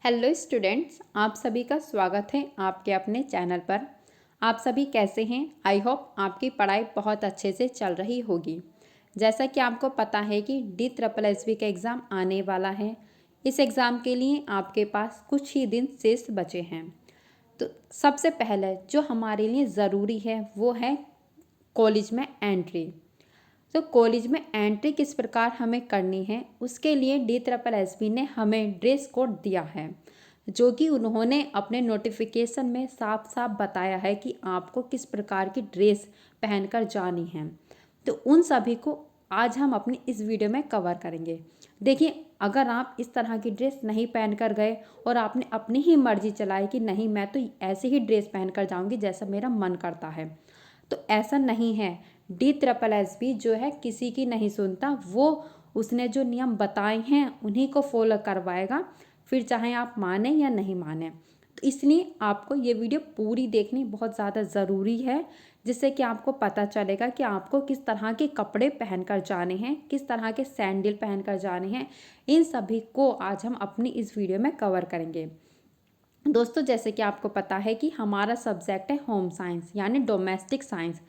Hello students, आप सभी का स्वागत है आपके अपने चैनल पर। आप सभी कैसे हैं? आई होप आपकी पढ़ाई बहुत अच्छे से चल रही होगी। जैसा कि आपको पता है कि DSSB का एग्ज़ाम आने वाला है। इस एग्ज़ाम के लिए आपके पास कुछ ही दिन शेष बचे हैं। तो सबसे पहले जो हमारे लिए ज़रूरी है वो है कॉलेज में एंट्री। तो कॉलेज में एंट्री किस प्रकार हमें करनी है, उसके लिए DSSB ने हमें ड्रेस कोड दिया है, जो कि उन्होंने अपने नोटिफिकेशन में साफ साफ बताया है कि आपको किस प्रकार की ड्रेस पहनकर जानी है। तो उन सभी को आज हम अपनी इस वीडियो में कवर करेंगे। देखिए, अगर आप इस तरह की ड्रेस नहीं पहनकर गए और आपने अपनी ही मर्जी चलाई कि नहीं मैं तो ऐसे ही ड्रेस पहनकर जाऊंगी जैसा मेरा मन करता है, तो ऐसा नहीं है। DSSB जो है किसी की नहीं सुनता, वो उसने जो नियम बताए हैं उन्हीं को फॉलो करवाएगा, फिर चाहे आप माने या नहीं माने। तो इसलिए आपको ये वीडियो पूरी देखनी बहुत ज़्यादा ज़रूरी है, जिससे कि आपको पता चलेगा कि आपको किस तरह के कपड़े पहनकर जाने हैं, किस तरह के सैंडल पहनकर जाने हैं। इन सभी को आज हम अपनी इस वीडियो में कवर करेंगे। दोस्तों, जैसे कि आपको पता है कि हमारा सब्जेक्ट है होम साइंस यानी डोमेस्टिक साइंस,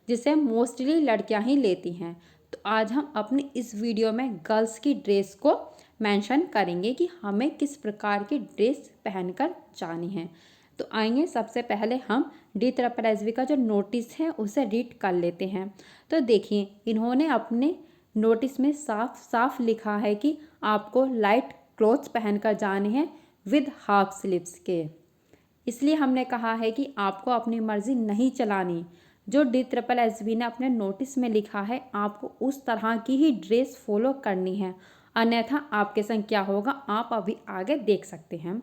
जिसे मोस्टली लड़कियां ही लेती हैं। तो आज हम अपनी इस वीडियो में गर्ल्स की ड्रेस को मेंशन करेंगे कि हमें किस प्रकार की ड्रेस पहनकर जानी है। तो आइए सबसे पहले हम DSSB का जो नोटिस है उसे रीड कर लेते हैं। तो देखिए, इन्होंने अपने नोटिस में साफ साफ लिखा है कि आपको लाइट क्लॉथ्स पहनकर जाने हैं विद हाफ स्लीव्स के। इसलिए हमने कहा है कि आपको अपनी मर्जी नहीं चलानी। जो DSSB ने अपने नोटिस में लिखा है आपको उस तरह की ही ड्रेस फॉलो करनी है, अन्यथा आपके संग क्या होगा आप अभी आगे देख सकते हैं।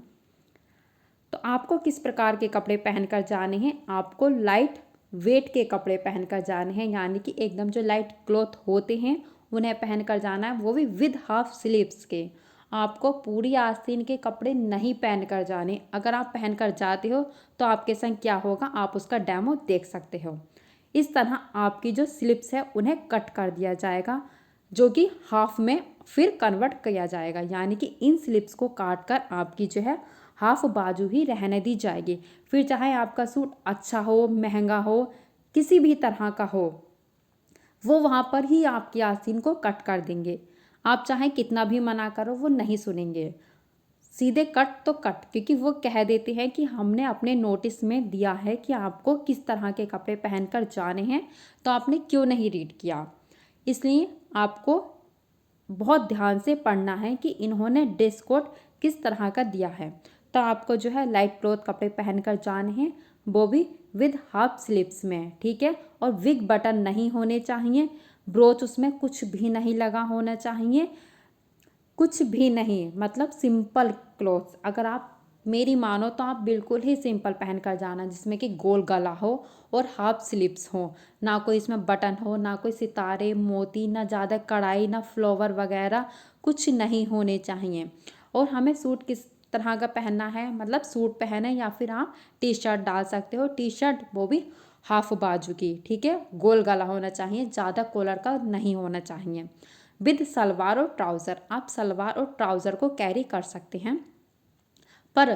तो आपको किस प्रकार के कपड़े पहनकर जाने हैं? आपको लाइट वेट के कपड़े पहनकर जाने हैं, यानी कि एकदम जो लाइट क्लॉथ होते हैं उन्हें पहनकर जाना है, वो भी विद हाफ स्लीव्स के। आपको पूरी आस्तीन के कपड़े नहीं पहनकर जाने। अगर आप पहनकर जाते हो तो आपके संग क्या होगा आप उसका डेमो देख सकते हो। इस तरह आपकी जो स्लीव्स है उन्हें कट कर दिया जाएगा, जो कि हाफ में फिर कन्वर्ट किया जाएगा, यानी कि इन स्लीव्स को काट कर आपकी जो है हाफ बाजू ही रहने दी जाएगी। फिर चाहे आपका सूट अच्छा हो, महंगा हो, किसी भी तरह का हो, वो वहाँ पर ही आपकी आस्तीन को कट कर देंगे। आप चाहे कितना भी मना करो वो नहीं सुनेंगे। सीधे कट तो कट, क्योंकि वो कह देते हैं कि हमने अपने नोटिस में दिया है कि आपको किस तरह के कपड़े पहनकर जाने हैं, तो आपने क्यों नहीं रीड किया। इसलिए आपको बहुत ध्यान से पढ़ना है कि इन्होंने ड्रेस कोड किस तरह का दिया है। तो आपको जो है लाइट क्लॉथ कपड़े पहनकर जाने हैं, वो भी विद हाफ स्लीव्स में, ठीक है। और विग बटन नहीं होने चाहिए, ब्रोच उसमें कुछ भी नहीं लगा होना चाहिए, कुछ भी नहीं, मतलब सिंपल क्लॉथ्स। अगर आप मेरी मानो तो आप बिल्कुल ही सिंपल पहनकर जाना, जिसमें कि गोल गला हो और हाफ स्लीव्स हो, ना कोई इसमें बटन हो, ना कोई सितारे मोती, ना ज़्यादा कढ़ाई, ना फ्लावर वगैरह, कुछ नहीं होने चाहिए। और हमें सूट किस तरह का पहनना है, मतलब सूट पहने या फिर आप टी शर्ट डाल सकते हो। टी शर्ट वो भी हाफ बाजू की, ठीक है, गोल गला होना चाहिए, ज़्यादा कॉलर का नहीं होना चाहिए। विद सलवार और ट्राउज़र, आप सलवार और ट्राउज़र को कैरी कर सकते हैं, पर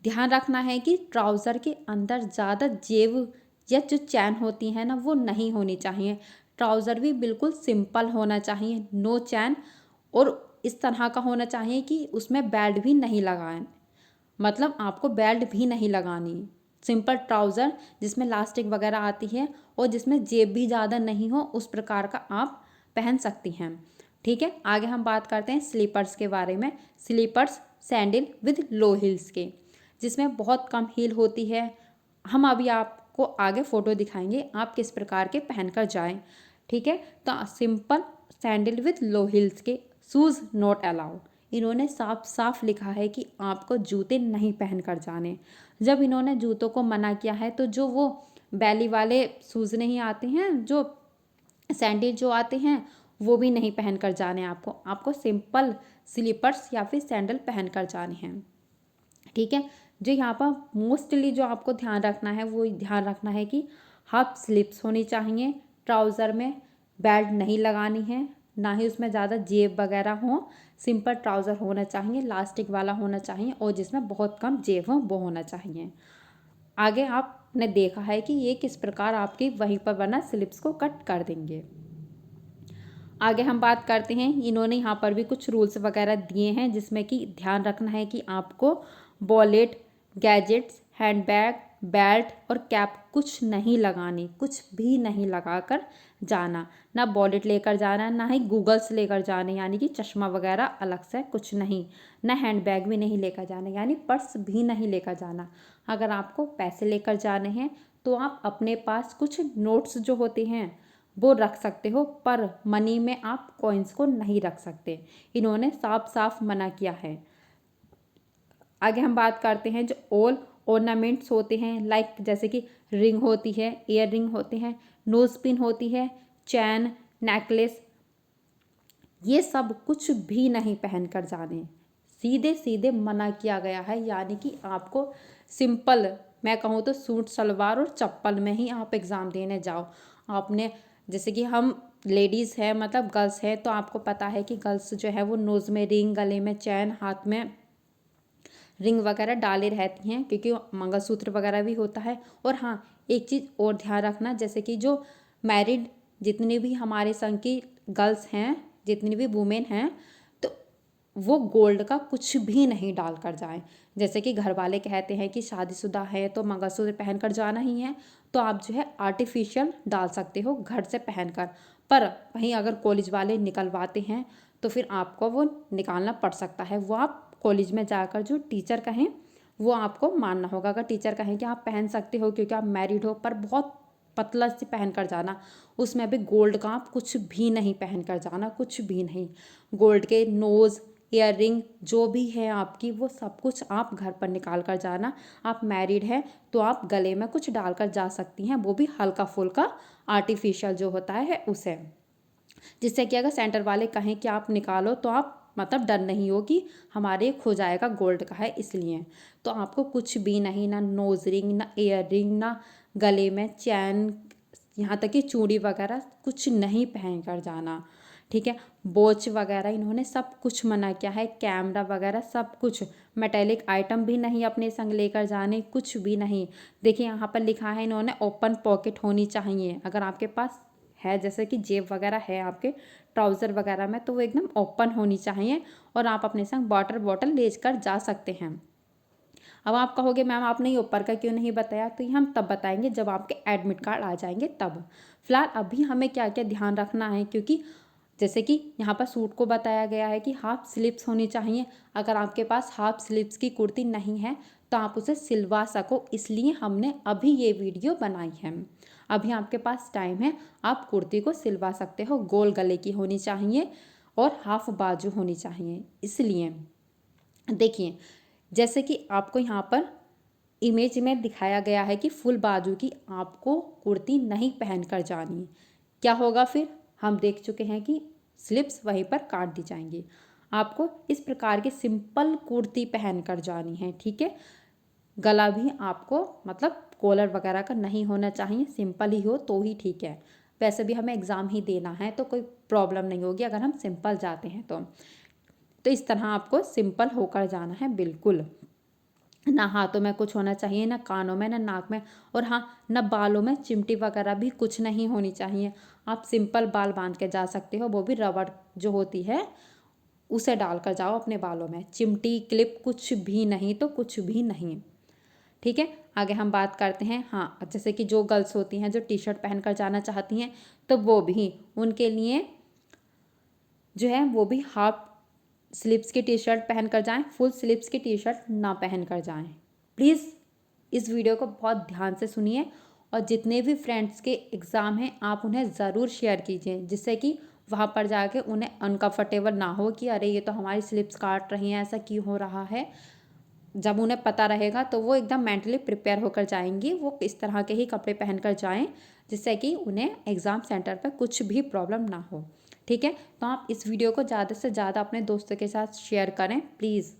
ध्यान रखना है कि ट्राउज़र के अंदर ज़्यादा जेब या जो चैन होती है ना वो नहीं होनी चाहिए। ट्राउज़र भी बिल्कुल सिंपल होना चाहिए, नो चैन, और इस तरह का होना चाहिए कि उसमें बेल्ट भी नहीं लगाएं, मतलब आपको बेल्ट भी नहीं लगानी। सिंपल ट्राउज़र जिसमें लास्टिक वगैरह आती है और जिसमें जेब भी ज़्यादा नहीं हो, उस प्रकार का आप पहन सकती हैं, ठीक है। आगे हम बात करते हैं स्लीपर्स के बारे में। Slippers sandal with low heels के, जिसमें बहुत कम हील होती है। हम अभी आपको आगे फ़ोटो दिखाएंगे आप किस प्रकार के पहनकर जाएं, ठीक है। तो simple sandal with low heels के, शूज़ नॉट अलाउड। इन्होंने साफ साफ लिखा है कि आपको जूते नहीं पहनकर जाने। जब इन्होंने जूतों को मना किया है तो जो वो बैली वाले शूज़ नहीं आते हैं, जो सैंडल जो आते हैं, वो भी नहीं पहनकर जाने। आपको सिंपल स्लीपर्स या फिर सैंडल पहनकर जाने हैं, ठीक है। जो यहाँ पर मोस्टली जो आपको ध्यान रखना है वो ध्यान रखना है कि हाफ स्लीव्स होनी चाहिए, ट्राउज़र में बेल्ट नहीं लगानी है, ना ही उसमें ज़्यादा जेब वगैरह हो। सिंपल ट्राउज़र होना चाहिए, इलास्टिक वाला होना चाहिए और जिसमें बहुत कम जेब हो वो होना चाहिए। आगे आपने देखा है कि ये किस प्रकार आपकी वहीं पर बना स्लिप्स को कट कर देंगे। आगे हम बात करते हैं, इन्होंने यहाँ पर भी कुछ रूल्स वगैरह दिए हैं जिसमें कि ध्यान रखना है कि आपको वॉलेट, गैजेट्स, हैंडबैग, बेल्ट और कैप कुछ नहीं लगानी, कुछ भी नहीं लगाकर जाना। ना वॉलेट लेकर जाना, ना ही गूगल्स लेकर जाने यानी कि चश्मा वगैरह अलग से कुछ नहीं, ना हैंडबैग भी नहीं लेकर जाना यानी पर्स भी नहीं लेकर जाना। अगर आपको पैसे लेकर जाने हैं तो आप अपने पास कुछ नोट्स जो होते हैं वो रख सकते हो, पर मनी में आप कॉइन्स को नहीं रख सकते। इन्होंने साफ साफ मना किया है। आगे हम बात करते हैं जो ऑल ऑर्नामेंट्स होते हैं, लाइक जैसे कि रिंग होती है, ईयर रिंग होते हैं, नोज पिन होती है, चैन, नेकलेस, ये सब कुछ भी नहीं पहन कर जाने, सीधे सीधे मना किया गया है। यानी कि आपको सिंपल, मैं कहूँ तो सूट सलवार और चप्पल में ही आप एग्ज़ाम देने जाओ। आपने जैसे कि हम लेडीज़ हैं, मतलब गर्ल्स हैं, तो आपको पता है कि गर्ल्स जो है वो नोज़ में रिंग, गले में चैन, हाथ में रिंग वगैरह डाले रहती हैं क्योंकि मंगलसूत्र वगैरह भी होता है। और हाँ, एक चीज़ और ध्यान रखना, जैसे कि जो मैरिड जितनी भी हमारे संग की गर्ल्स हैं, जितनी भी वुमेन हैं, तो वो गोल्ड का कुछ भी नहीं डाल कर जाएं। जैसे कि घर वाले कहते हैं कि शादीशुदा है तो मंगलसूत्र पहन कर जाना ही है, तो आप जो है आर्टिफिशियल डाल सकते हो घर से पहनकर। पर वहीं अगर कॉलेज वाले निकलवाते हैं तो फिर आपको वो निकालना पड़ सकता है। वो आप कॉलेज में जाकर जो टीचर कहें वो आपको मानना होगा। अगर टीचर कहें कि आप पहन सकते हो क्योंकि आप मैरिड हो, पर बहुत पतला से पहन कर जाना, उसमें भी गोल्ड का आप कुछ भी नहीं पहन कर जाना, कुछ भी नहीं। गोल्ड के नोज़, ईयर रिंग जो भी है आपकी, वो सब कुछ आप घर पर निकाल कर जाना। आप मैरिड हैं तो आप गले में कुछ डालकर जा सकती हैं, वो भी हल्का फुल्का आर्टिफिशियल जो होता है उसे, जिससे कि अगर सेंटर वाले कहें कि आप निकालो तो आप मतलब डर नहीं हो कि हमारे खो जाएगा, गोल्ड का है इसलिए। तो आपको कुछ भी नहीं, ना नोज रिंग, ना ईयर रिंग, ना गले में चैन, यहाँ तक कि चूड़ी वगैरह कुछ नहीं पहन कर जाना, ठीक है। वॉच वगैरह इन्होंने सब कुछ मना किया है, कैमरा वगैरह सब कुछ, मेटेलिक आइटम भी नहीं अपने संग लेकर जाने, कुछ भी नहीं। देखिए यहाँ पर लिखा है इन्होंने ओपन पॉकेट होनी चाहिए। अगर आपके पास है, जैसे कि जेब वगैरह है आपके ट्राउज़र वगैरह में, तो वो एकदम ओपन होनी चाहिए और आप अपने संग वाटर बॉटल ले कर जा सकते हैं। अब आप कहोगे मैम आपने ये ऊपर का क्यों नहीं बताया, तो ये हम तब बताएंगे जब आपके एडमिट कार्ड आ जाएंगे तब। फिलहाल अभी हमें क्या क्या ध्यान रखना है, क्योंकि जैसे कि यहाँ पर सूट को बताया गया है कि हाफ स्लीव्स होनी चाहिए। अगर आपके पास हाफ स्लीव्स की कुर्ती नहीं है तो आप उसे सिलवा सको, इसलिए हमने अभी ये वीडियो बनाई है। अभी आपके पास टाइम है, आप कुर्ती को सिलवा सकते हो। गोल गले की होनी चाहिए और हाफ बाजू होनी चाहिए। इसलिए देखिए, जैसे कि आपको यहाँ पर इमेज में दिखाया गया है कि फुल बाजू की आपको कुर्ती नहीं पहन कर जानी। क्या होगा फिर, हम देख चुके हैं कि स्लिप्स वहीं पर काट दी जाएंगी। आपको इस प्रकार की सिंपल कुर्ती पहन कर जानी है, ठीक है। गला भी आपको मतलब कॉलर वगैरह का नहीं होना चाहिए, सिंपल ही हो तो ही ठीक है। वैसे भी हमें एग्ज़ाम ही देना है तो कोई प्रॉब्लम नहीं होगी अगर हम सिंपल जाते हैं तो इस तरह आपको सिंपल होकर जाना है बिल्कुल। ना हाथों में कुछ होना चाहिए, ना कानों में, ना नाक में, और हाँ, ना बालों में चिमटी वगैरह भी कुछ नहीं होनी चाहिए। आप सिंपल बाल बांध के जा सकते हो, वो भी रबड़ जो होती है उसे डालकर जाओ अपने बालों में। चिमटी, क्लिप कुछ भी नहीं, तो कुछ भी नहीं, ठीक है। आगे हम बात करते हैं, हाँ, जैसे कि जो गर्ल्स होती हैं जो टी शर्ट पहन कर जाना चाहती हैं, तो वो भी उनके लिए जो है वो भी हाफ स्लीव्स की टी शर्ट पहन कर जाएं, फुल स्लीव्स की टी शर्ट ना पहन कर जाएं। प्लीज़ इस वीडियो को बहुत ध्यान से सुनिए और जितने भी फ्रेंड्स के एग्ज़ाम हैं आप उन्हें ज़रूर शेयर कीजिए, जिससे कि वहाँ पर जाके उन्हें अनकंफर्टेबल ना हो कि अरे ये तो हमारी स्लीव्स काट रही हैं, ऐसा क्यों हो रहा है। जब उन्हें पता रहेगा तो वो एकदम मेंटली प्रिपेयर होकर जाएंगी, वो इस तरह के ही कपड़े पहन कर जाएँ जिससे कि उन्हें एग्ज़ाम सेंटर पर कुछ भी प्रॉब्लम ना हो, ठीक है। तो आप इस वीडियो को ज़्यादा से ज़्यादा अपने दोस्तों के साथ शेयर करें प्लीज़।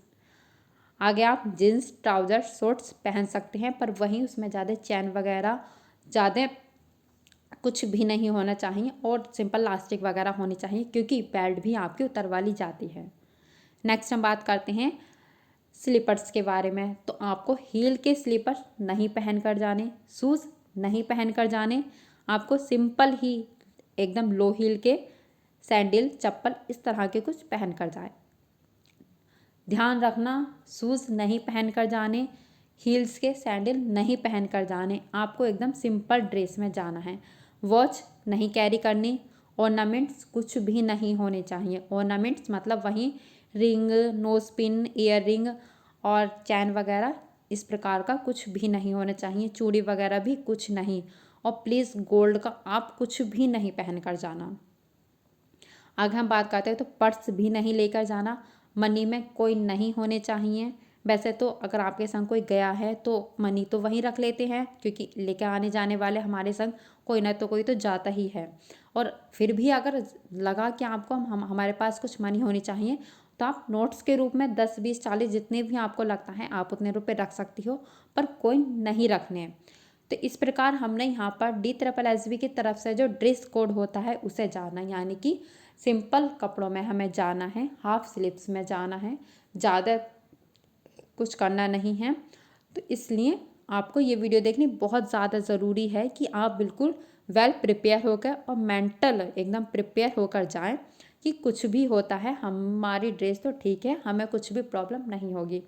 आगे आप जीन्स, ट्राउज़र, शॉर्ट्स पहन सकते हैं, पर वहीं उसमें ज़्यादा चैन वगैरह, ज़्यादा कुछ भी नहीं होना चाहिए और सिंपल लास्टिक वगैरह होनी चाहिए, क्योंकि बेल्ट भी आपकी उतरवा ली जाती है। नेक्स्ट हम बात करते हैं स्लीपर्स के बारे में। तो आपको हील के स्लीपर्स नहीं पहन कर जाने, शूज़ नहीं पहन कर जाने, आपको सिंपल ही एकदम लो हील के सैंडल चप्पल इस तरह के कुछ पहन कर जाए। ध्यान रखना, शूज़ नहीं पहन कर जाने, हील्स के सैंडल नहीं पहन कर जाने, आपको एकदम सिंपल ड्रेस में जाना है। वॉच नहीं कैरी करनी, ऑर्नामेंट्स कुछ भी नहीं होने चाहिए। ऑर्नामेंट्स मतलब वहीं ring, nose pin, ear ring और चैन वगैरह इस प्रकार का कुछ भी नहीं होना चाहिए। चूड़ी वगैरह भी कुछ नहीं, और प्लीज़ गोल्ड का आप कुछ भी नहीं पहन कर जाना। अगर हम बात करते हैं तो पर्स भी नहीं लेकर जाना, मनी में कोई नहीं होने चाहिए। वैसे तो अगर आपके संग कोई गया है तो मनी तो वहीं रख लेते हैं, क्योंकि लेकर आने जाने वाले हमारे संग कोई ना तो कोई तो जाता ही है। और फिर भी अगर लगा कि आपको हमारे पास कुछ मनी होनी चाहिए, तो आप नोट्स के रूप में 10, 20, 40 जितने भी आपको लगता है आप उतने रुपए रख सकती हो, पर कोई नहीं रखने। तो इस प्रकार हमने यहाँ पर DSSB की तरफ से जो ड्रेस कोड होता है उसे जाना, यानी कि सिंपल कपड़ों में हमें जाना है, हाफ स्लीव्स में जाना है, ज़्यादा कुछ करना नहीं है। तो इसलिए आपको ये वीडियो देखनी बहुत ज़्यादा ज़रूरी है कि आप बिल्कुल वेल प्रिपेयर होकर और मेंटल एकदम प्रिपेयर होकर जाएं कि कुछ भी होता है हमारी ड्रेस तो ठीक है, हमें कुछ भी प्रॉब्लम नहीं होगी।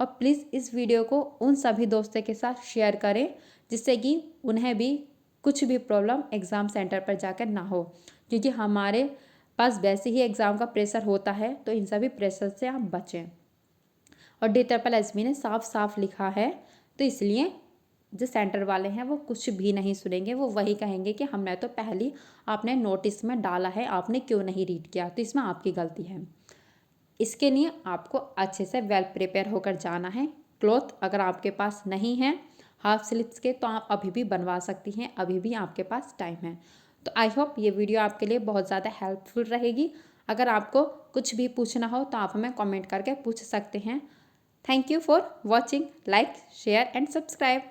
और प्लीज़ इस वीडियो को उन सभी दोस्तों के साथ शेयर करें जिससे कि उन्हें भी कुछ भी प्रॉब्लम एग्ज़ाम सेंटर पर जाकर ना हो, क्योंकि हमारे पास वैसे ही एग्ज़ाम का प्रेशर होता है, तो इन सभी प्रेशर से आप बचें। और DSSB ने साफ साफ लिखा है, तो इसलिए जो सेंटर वाले हैं वो कुछ भी नहीं सुनेंगे, वो वही कहेंगे कि हमने तो पहले आपने नोटिस में डाला है, आपने क्यों नहीं रीड किया, तो इसमें आपकी गलती है। इसके लिए आपको अच्छे से वेल प्रिपेयर होकर जाना है। क्लॉथ अगर आपके पास नहीं है हाफ स्लीव्स के, तो आप अभी भी बनवा सकती हैं, अभी भी आपके पास टाइम है। तो आई होप ये वीडियो आपके लिए बहुत ज़्यादा हेल्पफुल रहेगी। अगर आपको कुछ भी पूछना हो तो आप हमें कमेंट करके पूछ सकते हैं। Thank you for watching, like, share and subscribe.